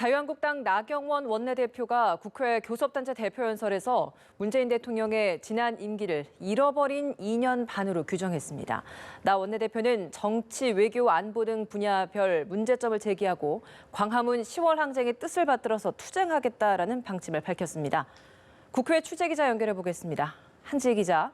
자유한국당 나경원 원내대표가 국회 교섭단체 대표연설에서 문재인 대통령의 지난 임기를 잃어버린 2년 반으로 규정했습니다. 나 원내대표는 정치, 외교, 안보 등 분야별 문제점을 제기하고 광화문 10월 항쟁의 뜻을 받들어서 투쟁하겠다라는 방침을 밝혔습니다. 국회 취재기자 연결해 보겠습니다. 한지혜 기자.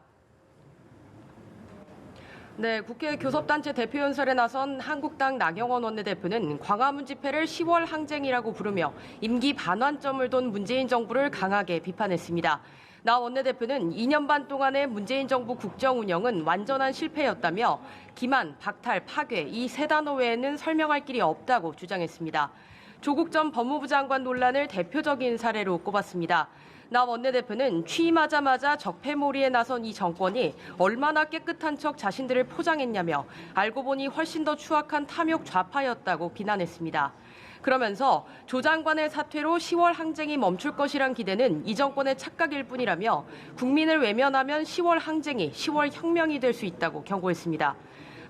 네, 국회 교섭단체 대표연설에 나선 한국당 나경원 원내대표는 광화문 집회를 10월 항쟁이라고 부르며 임기 반환점을 돈 문재인 정부를 강하게 비판했습니다. 나 원내대표는 2년 반 동안의 문재인 정부 국정 운영은 완전한 실패였다며 기만, 박탈, 파괴 이 세 단어 외에는 설명할 길이 없다고 주장했습니다. 조국 전 법무부 장관 논란을 대표적인 사례로 꼽았습니다. 나 원내대표는 취임하자마자 적폐몰이에 나선 이 정권이 얼마나 깨끗한 척 자신들을 포장했냐며 알고 보니 훨씬 더 추악한 탐욕 좌파였다고 비난했습니다. 그러면서 조 장관의 사퇴로 10월 항쟁이 멈출 것이란 기대는 이 정권의 착각일 뿐이라며 국민을 외면하면 10월 항쟁이 10월 혁명이 될 수 있다고 경고했습니다.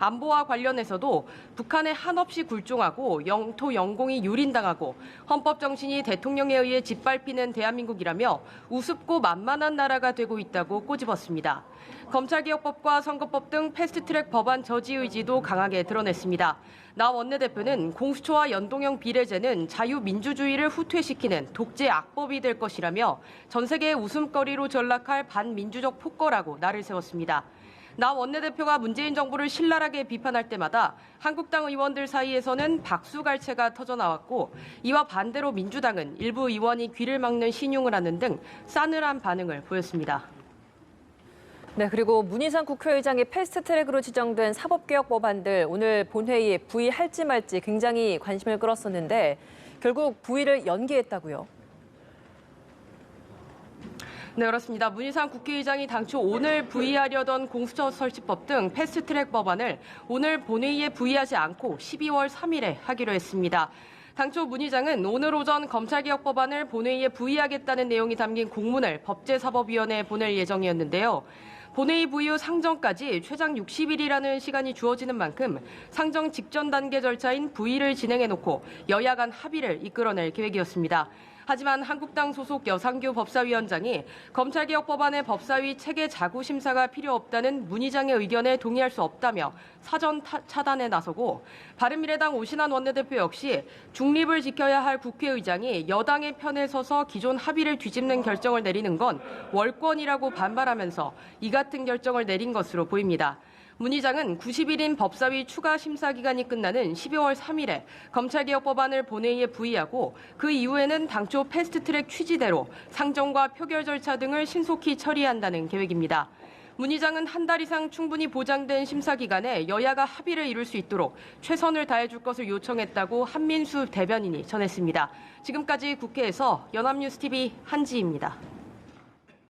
안보와 관련해서도 북한에 한없이 굴종하고 영토 영공이 유린당하고 헌법 정신이 대통령에 의해 짓밟히는 대한민국이라며 우습고 만만한 나라가 되고 있다고 꼬집었습니다. 검찰개혁법과 선거법 등 패스트트랙 법안 저지 의지도 강하게 드러냈습니다. 나 원내대표는 공수처와 연동형 비례제는 자유민주주의를 후퇴시키는 독재 악법이 될 것이라며 전 세계의 웃음거리로 전락할 반민주적 폭거라고 날을 세웠습니다. 나 원내대표가 문재인 정부를 신랄하게 비판할 때마다 한국당 의원들 사이에서는 박수갈채가 터져나왔고 이와 반대로 민주당은 일부 의원이 귀를 막는 신용을 하는 등 싸늘한 반응을 보였습니다. 네, 그리고 문희상 국회의장이 패스트트랙으로 지정된 사법개혁 법안들 오늘 본회의에 부의할지 말지 굉장히 관심을 끌었었는데 결국 부의를 연기했다고요. 네, 그렇습니다. 문희상 국회의장이 당초 오늘 부의하려던 공수처 설치법 등 패스트트랙 법안을 오늘 본회의에 부의하지 않고 12월 3일에 하기로 했습니다. 당초 문 의장은 오늘 오전 검찰개혁 법안을 본회의에 부의하겠다는 내용이 담긴 공문을 법제사법위원회에 보낼 예정이었는데요. 본회의 부의 후 상정까지 최장 60일이라는 시간이 주어지는 만큼 상정 직전 단계 절차인 부의를 진행해놓고 여야 간 합의를 이끌어낼 계획이었습니다. 하지만 한국당 소속 여상규 법사위원장이 검찰개혁 법안의 법사위 체계 자구 심사가 필요 없다는 문 의장의 의견에 동의할 수 없다며 사전 차단에 나서고 바른미래당 오신환 원내대표 역시 중립을 지켜야 할 국회의장이 여당의 편에 서서 기존 합의를 뒤집는 결정을 내리는 건 월권이라고 반발하면서 이 같은 결정을 내린 것으로 보입니다. 문 의장은 90일인 법사위 추가 심사 기간이 끝나는 12월 3일에 검찰개혁 법안을 본회의에 부의하고 그 이후에는 당초 패스트트랙 취지대로 상정과 표결 절차 등을 신속히 처리한다는 계획입니다. 문 의장은 한 달 이상 충분히 보장된 심사 기간에 여야가 합의를 이룰 수 있도록 최선을 다해줄 것을 요청했다고 한민수 대변인이 전했습니다. 지금까지 국회에서 연합뉴스TV 한지희입니다.